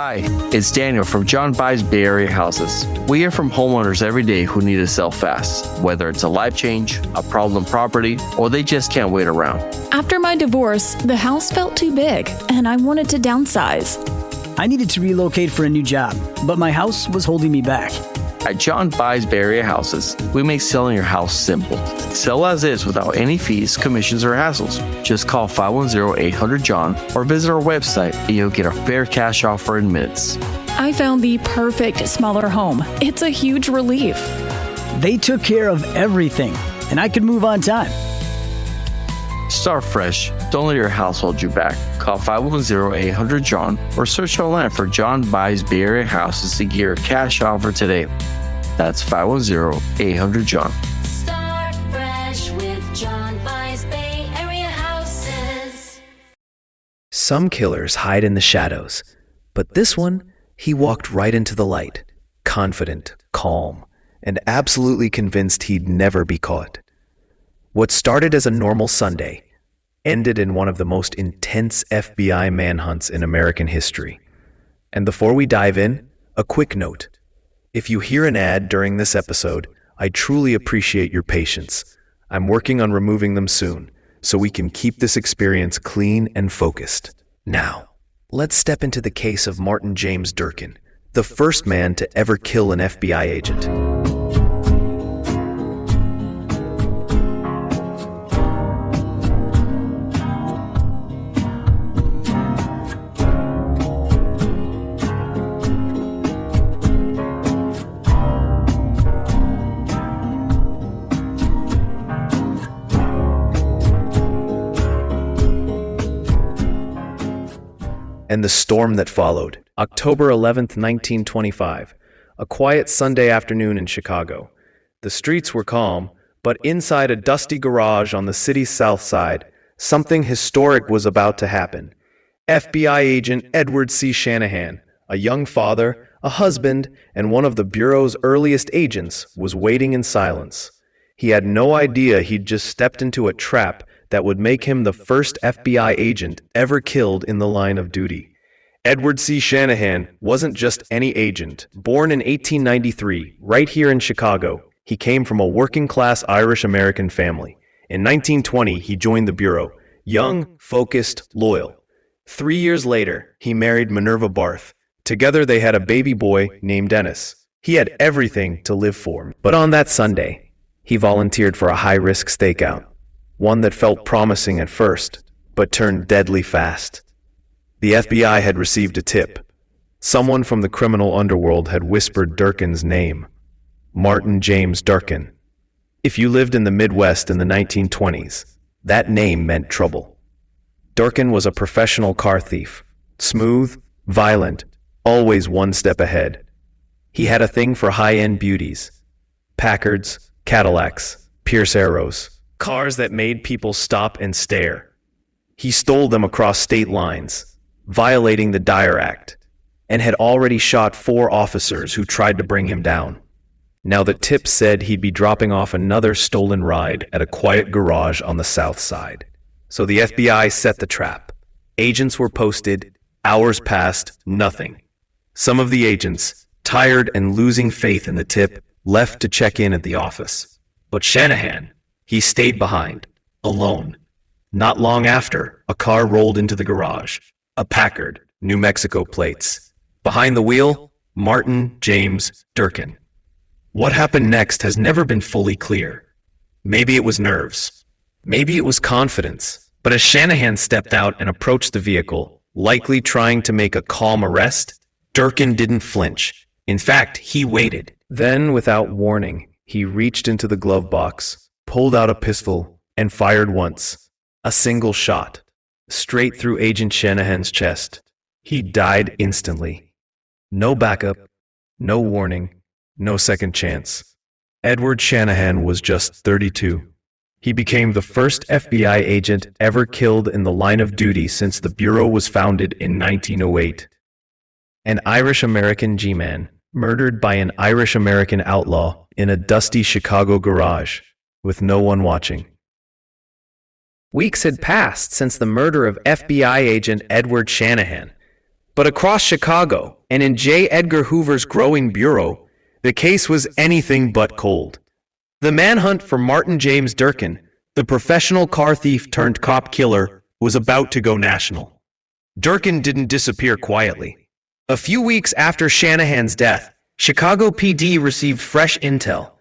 Hi, it's Daniel from John Buys Bay Area Houses. We hear from homeowners every day who need to sell fast, whether it's a life change, a problem property, or they just can't wait around. After my divorce, the house felt too big, and I wanted to downsize. I needed to relocate for a new job, but my house was holding me back. At John Buys Bay Area Houses, we make selling your house simple. Sell as is without any fees, commissions, or hassles. Just call 510-800-JOHN or visit our website and you'll get a fair cash offer in minutes. I found the perfect smaller home. It's a huge relief. They took care of everything, and I could move on time. Start fresh. Don't let your house hold you back. Call 510-800-JOHN or search online for John Buys Bay Area Houses to get your cash offer today. That's 510-800-JOHN. Start fresh with John Buys Bay Area Houses. Some killers hide in the shadows, but this one, he walked right into the light, confident, calm, and absolutely convinced he'd never be caught. What started as a normal Sunday ended in one of the most intense FBI manhunts in American history. And before we dive in, a quick note. If you hear an ad during this episode, I truly appreciate your patience. I'm working on removing them soon, so we can keep this experience clean and focused. Now, let's step into the case of Martin James Durkin, the first man to ever kill an FBI agent. And the storm that followed. October 11th, 1925, a quiet Sunday afternoon in Chicago. The streets were calm, but inside a dusty garage on the city's south side, something historic was about to happen. FBI agent Edward C. Shanahan, a young father, a husband, and one of the Bureau's earliest agents, was waiting in silence. He had no idea he'd just stepped into a trap that would make him the first FBI agent ever killed in the line of duty. Edward C. Shanahan wasn't just any agent. Born in 1893, right here in Chicago, he came from a working-class Irish-American family. In 1920, he joined the Bureau, young, focused, loyal. 3 years later, he married Minerva Barth. Together, they had a baby boy named Dennis. He had everything to live for. But on that Sunday, he volunteered for a high-risk stakeout. One that felt promising at first, but turned deadly fast. The FBI had received a tip. Someone from the criminal underworld had whispered Durkin's name, Martin James Durkin. If you lived in the Midwest in the 1920s, that name meant trouble. Durkin was a professional car thief, smooth, violent, always one step ahead. He had a thing for high-end beauties, Packards, Cadillacs, Pierce Arrows, cars that made people stop and stare. He stole them across state lines, violating the Dyer Act, and had already shot 4 officers who tried to bring him down. Now the tip said he'd be dropping off another stolen ride at a quiet garage on the south side. So the FBI set the trap. Agents were posted, hours passed, nothing. Some of the agents, tired and losing faith in the tip, left to check in at the office. But Shanahan, he stayed behind, alone. Not long after, a car rolled into the garage. A Packard, New Mexico plates. Behind the wheel, Martin James Durkin. What happened next has never been fully clear. Maybe it was nerves. Maybe it was confidence. But as Shanahan stepped out and approached the vehicle, likely trying to make a calm arrest, Durkin didn't flinch. In fact, he waited. Then, without warning, he reached into the glove box, pulled out a pistol, and fired once. A single shot, straight through Agent Shanahan's chest. He died instantly. No backup, no warning, no second chance. Edward Shanahan was just 32. He became the first FBI agent ever killed in the line of duty since the Bureau was founded in 1908. An Irish-American G-man, murdered by an Irish-American outlaw in a dusty Chicago garage, with no one watching. Weeks had passed since the murder of FBI agent Edward Shanahan, But across Chicago and in J. Edgar Hoover's growing bureau, the case was anything but cold. The manhunt for Martin James Durkin, the professional car thief turned cop killer, was about to go national. Durkin didn't disappear quietly. A few weeks after Shanahan's death, Chicago PD received fresh intel.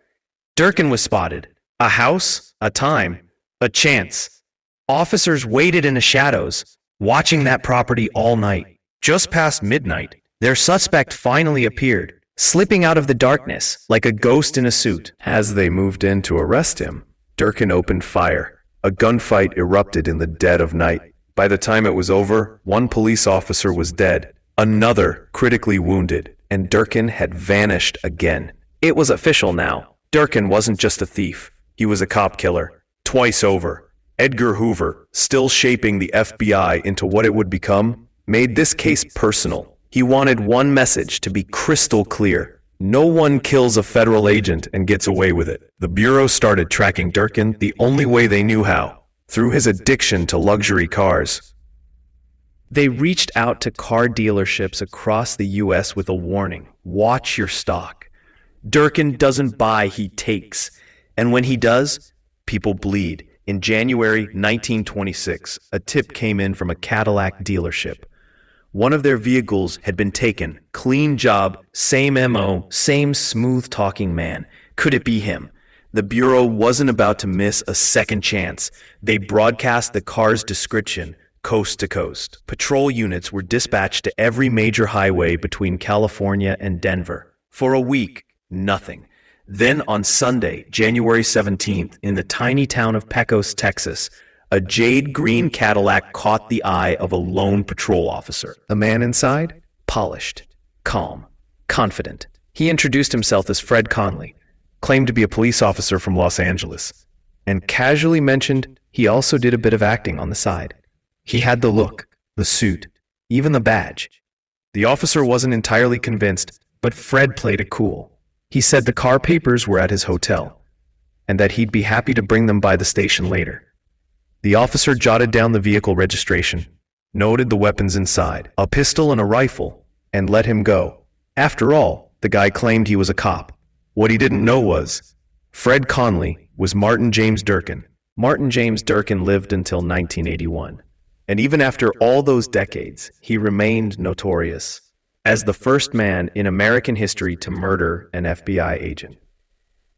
Durkin was spotted. A house, a time, a chance. Officers waited in the shadows, watching that property all night. Just past midnight, their suspect finally appeared, slipping out of the darkness like a ghost in a suit. As they moved in to arrest him, Durkin opened fire. A gunfight erupted in the dead of night. By the time it was over, one police officer was dead, another critically wounded, and Durkin had vanished again. It was official now. Durkin wasn't just a thief. He was a cop killer. Twice over. Edgar Hoover, still shaping the FBI into what it would become, made this case personal. He wanted one message to be crystal clear. No one kills a federal agent and gets away with it. The Bureau started tracking Durkin the only way they knew how, through his addiction to luxury cars. They reached out to car dealerships across the U.S. with a warning: watch your stock. Durkin doesn't buy, he takes. And when he does, people bleed. In January 1926, a tip came in from a Cadillac dealership. One of their vehicles had been taken. Clean job, same MO, same smooth-talking man. Could it be him? The Bureau wasn't about to miss a second chance. They broadcast the car's description, coast to coast. Patrol units were dispatched to every major highway between California and Denver. For a week, nothing. Then on Sunday, January 17th, in the tiny town of Pecos, Texas, a jade green Cadillac caught the eye of a lone patrol officer. The man inside? Polished, calm, confident. He introduced himself as Fred Conley, claimed to be a police officer from Los Angeles, and casually mentioned he also did a bit of acting on the side. He had the look, the suit, even the badge. The officer wasn't entirely convinced, but Fred played it cool. He said the car papers were at his hotel, and that he'd be happy to bring them by the station later. The officer jotted down the vehicle registration, noted the weapons inside, a pistol and a rifle, and let him go. After all, the guy claimed he was a cop. What he didn't know was, Fred Conley was Martin James Durkin. Martin James Durkin lived until 1981. And even after all those decades, he remained notorious as the first man in American history to murder an FBI agent.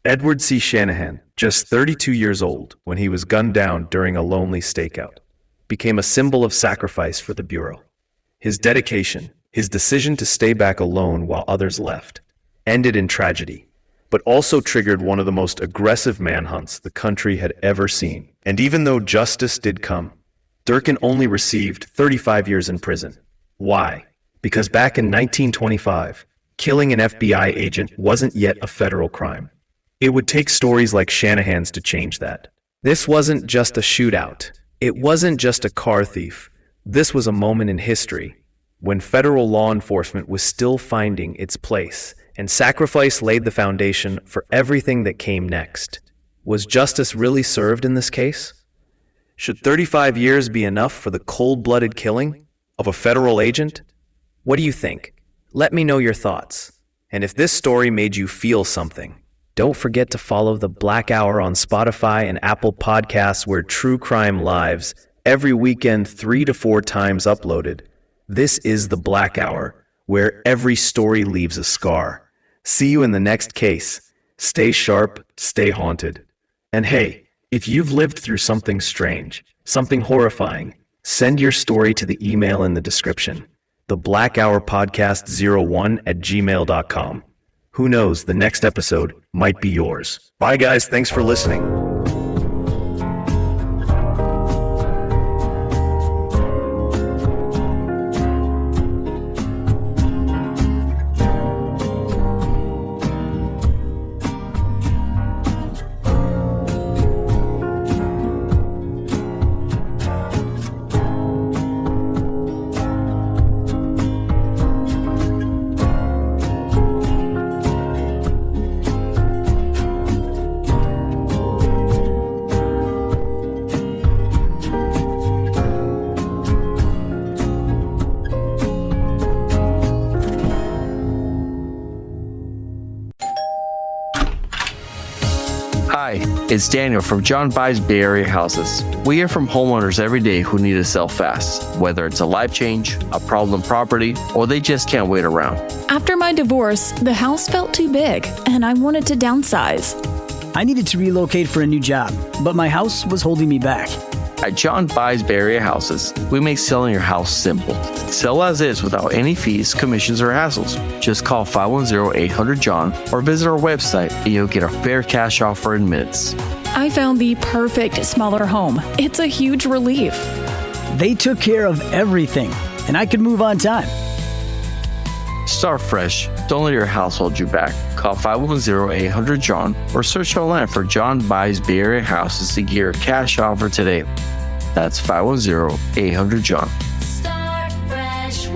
Edward C. Shanahan, just 32 years old when he was gunned down during a lonely stakeout, became a symbol of sacrifice for the Bureau. His dedication, his decision to stay back alone while others left, ended in tragedy, but also triggered one of the most aggressive manhunts the country had ever seen. And even though justice did come, Durkin only received 35 years in prison. Why? Because back in 1925, killing an FBI agent wasn't yet a federal crime. It would take stories like Shanahan's to change that. This wasn't just a shootout. It wasn't just a car thief. This was a moment in history when federal law enforcement was still finding its place, and sacrifice laid the foundation for everything that came next. Was justice really served in this case? Should 35 years be enough for the cold-blooded killing of a federal agent? What do you think? Let me know your thoughts. And if this story made you feel something, don't forget to follow The Black Hour on Spotify and Apple Podcasts, where true crime lives every weekend 3 to 4 times uploaded. This is The Black Hour, where every story leaves a scar. See you in the next case. Stay sharp, stay haunted. And hey, if you've lived through something strange, something horrifying, send your story to the email in the description. theblackhourpodcast01@gmail.com. Who knows, the next episode might be yours. Bye guys, thanks for listening. It's Daniel from John Buys Bay Area Houses. We hear from homeowners every day who need to sell fast, whether it's a life change, a problem property, or they just can't wait around. After my divorce, the house felt too big, and I wanted to downsize. I needed to relocate for a new job, but my house was holding me back. At John Buys Bay Area Houses, we make selling your house simple. Sell as is without any fees, commissions, or hassles. Just call 510-800-JOHN or visit our website and you'll get a fair cash offer in minutes. I found the perfect smaller home. It's a huge relief. They took care of everything, and I could move on time. Start fresh. Don't let your house hold you back. Call 510-800-JOHN or search online for John Buys Bay Area Houses to get your cash offer today. That's 510-800-JOHN. Start fresh